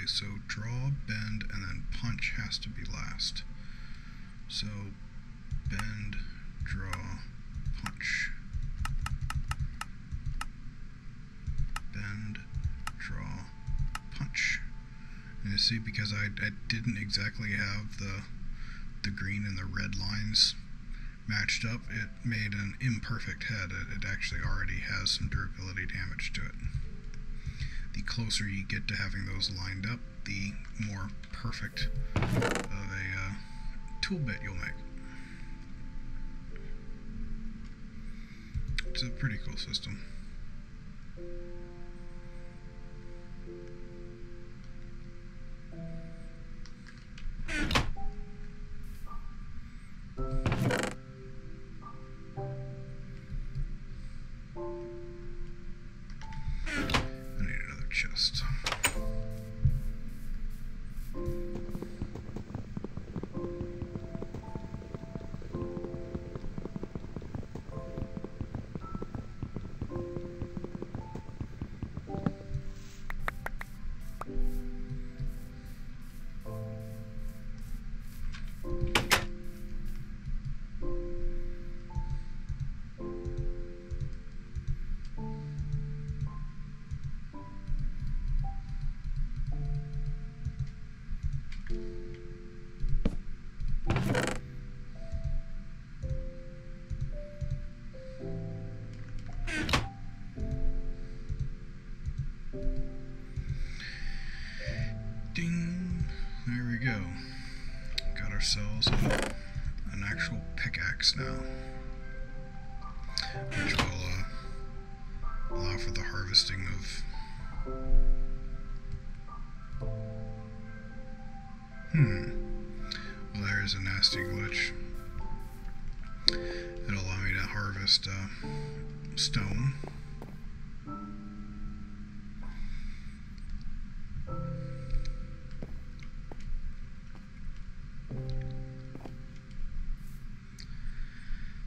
So draw, bend, and then punch has to be last. So bend, draw, punch. Bend, draw, punch. And you see, because I didn't exactly have the green and the red lines matched up, it made an imperfect head. It actually already has some durability damage to it. The closer you get to having those lined up, the more perfect of a tool bit you'll make. It's a pretty cool system. Chest. Ding! There we go. Got ourselves an actual pickaxe now, which will allow for the harvesting of well, there's a nasty glitch. It'll allow me to harvest stone.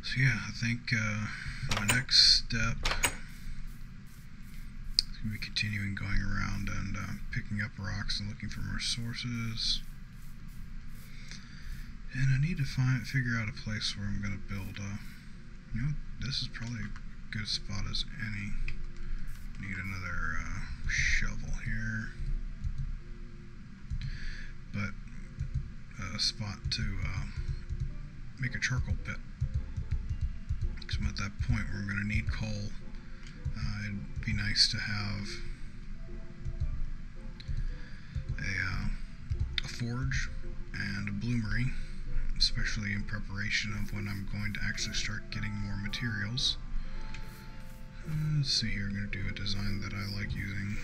So yeah, I think my next step is going to be continuing going around and picking up rocks and looking for more sources. And I need to figure out a place where I'm going to build, you know, this is probably a good spot as any. Need another shovel here. But a spot to make a charcoal pit. Because I'm at that point where I'm going to need coal. It'd be nice to have a forge and a bloomery, especially in preparation of when I'm going to actually start getting more materials. Let's see here, I'm going to do a design that I like using.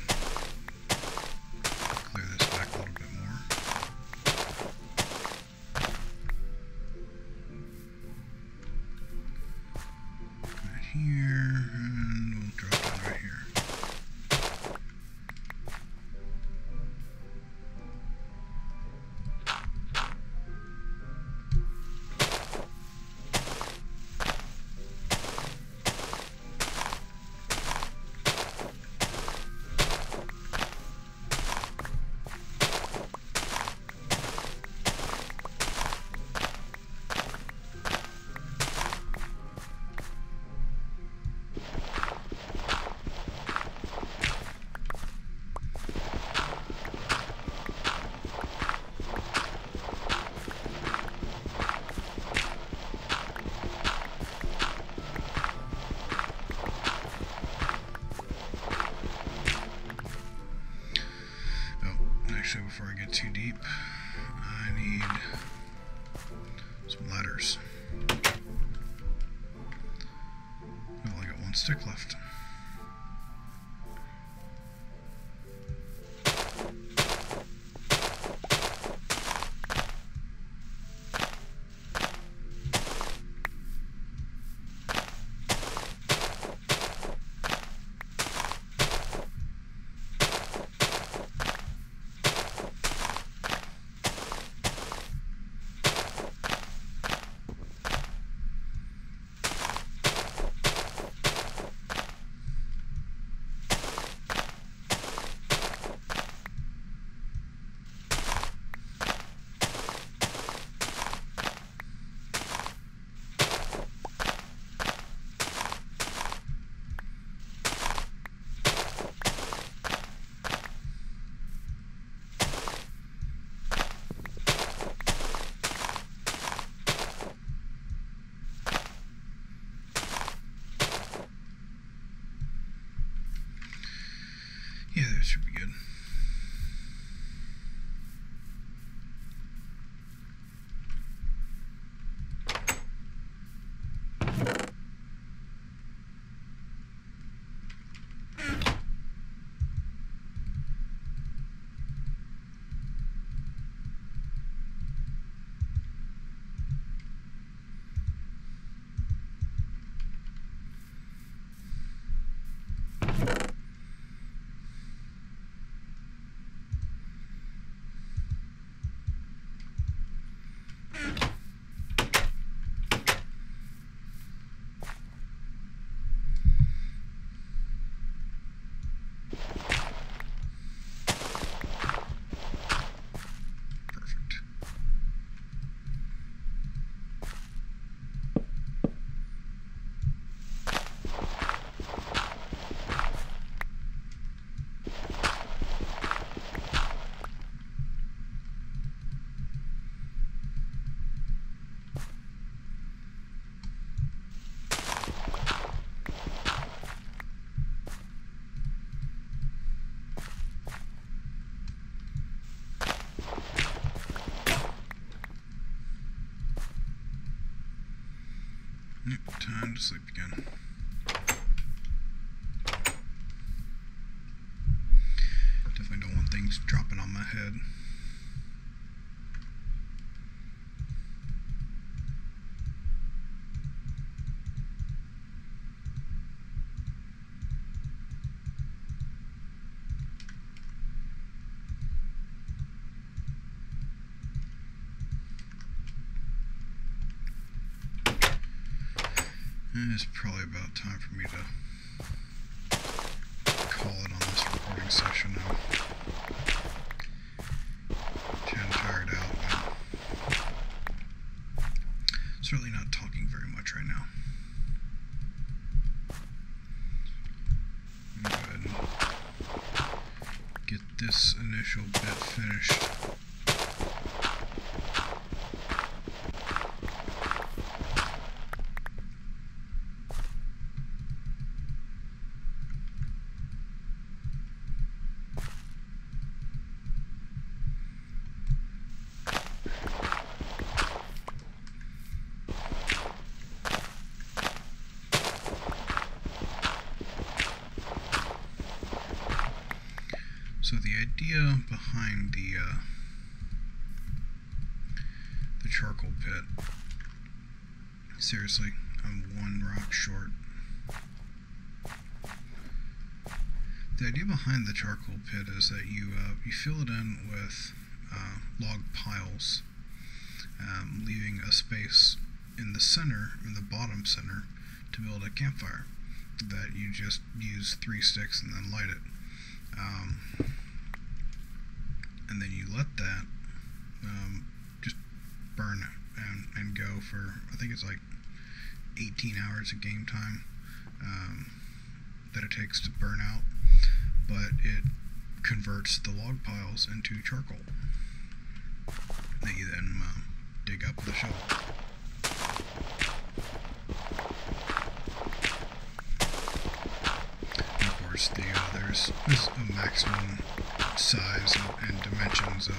Clear this back a little bit more. Right here, and we'll drop it right here. Before I get too deep, I need some ladders. I only got one stick left. Yep, time to sleep again. Definitely don't want things dropping on my head. It's probably about time for me to call it on this recording session now. Kind of tired out, but certainly not talking very much right now. Go ahead and get this initial bit finished. So the idea behind the charcoal pit, seriously, I'm one rock short. The idea behind the charcoal pit is that you fill it in with log piles, leaving a space in the center, in the bottom center, to build a campfire that you just use 3 sticks and then light it. And then you let that just burn and go for, I think it's like 18 hours of game time that it takes to burn out, but it converts the log piles into charcoal that you then dig up with a shovel. And of course, there's a maximum size and dimensions of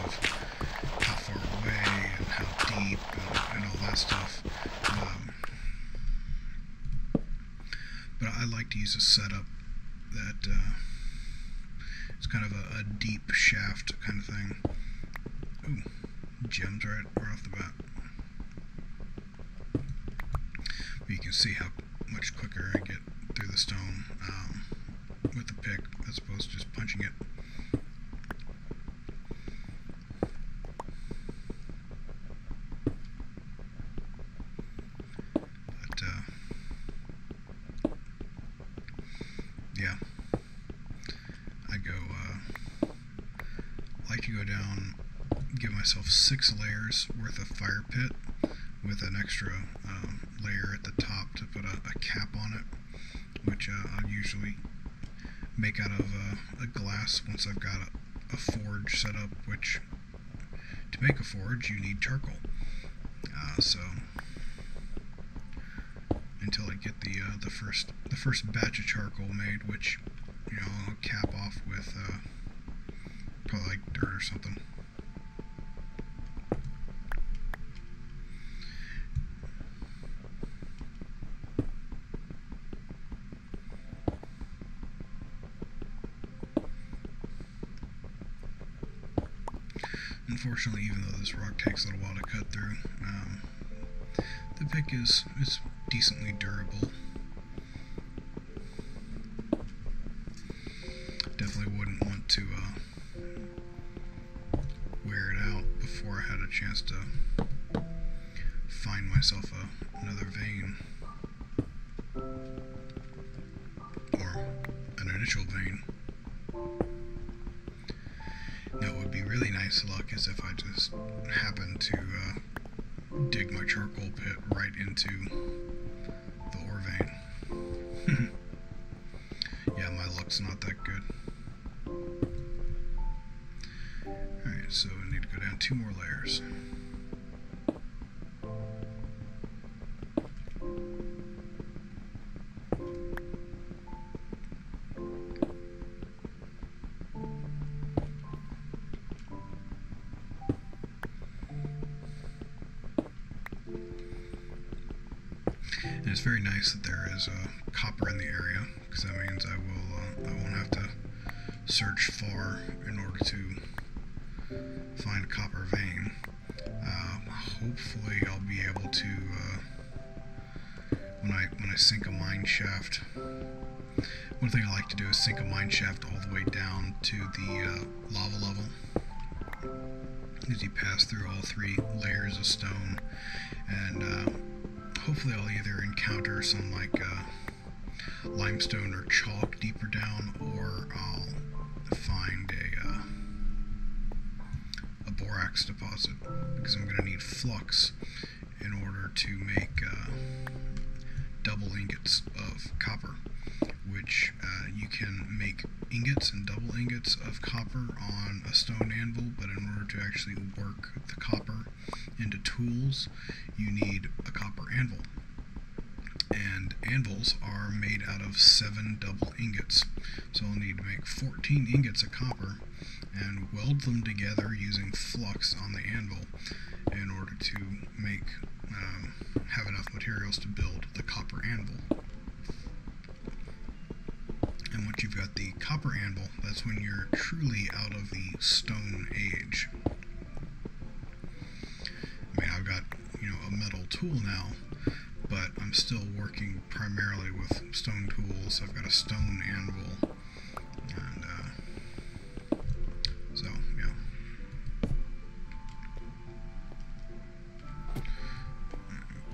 how far away and how deep and all that stuff. But I like to use a setup that it's kind of a deep shaft kind of thing. Ooh, gems right off the bat. But you can see how much quicker I get through the stone with the pick as opposed to just punching it. Yeah, I like to go down, give myself 6 layers worth of fire pit with an extra layer at the top to put a cap on it, which I'll usually make out of a glass once I've got a forge set up, which to make a forge you need charcoal. So until I get the first batch of charcoal made, which I'll cap off with probably like dirt or something. Unfortunately, even though this rock takes a little while to cut through, the pick is decently durable. Definitely wouldn't want to wear it out before I had a chance to find myself another vein, or an initial vein. Now, what would be really nice luck is if I just happened to dig my charcoal pit right into the ore vein. Yeah, my luck's not that good. Alright, so I need to go down 2 more layers. And it's very nice that there is copper in the area, because that means I won't have to search far in order to find a copper vein. Hopefully I'll be able to, when I sink a mine shaft, one thing I like to do is sink a mine shaft all the way down to the lava level, as you pass through all 3 layers of stone, and hopefully I'll either encounter some like limestone or chalk deeper down, or I'll find a borax deposit, because I'm going to need flux in order to make double ingots of copper, which you can make ingots and double ingots of copper on a stone anvil, but in order to actually work the copper into tools, you need a copper anvil. And anvils are made out of 7 double ingots, so I'll need to make 14 ingots of copper and weld them together using flux on the anvil in order to make have enough materials to build the copper anvil. And once you've got the copper anvil, that's when you're truly out of the stone age. I mean, I've got, a metal tool now, but I'm still working primarily with stone tools. I've got a stone anvil, and so yeah.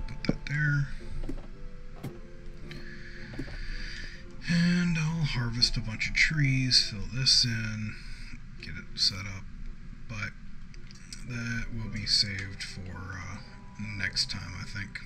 Put that there, and I'll harvest a bunch of trees, fill this in, get it set up, but that will be saved for next time, I think.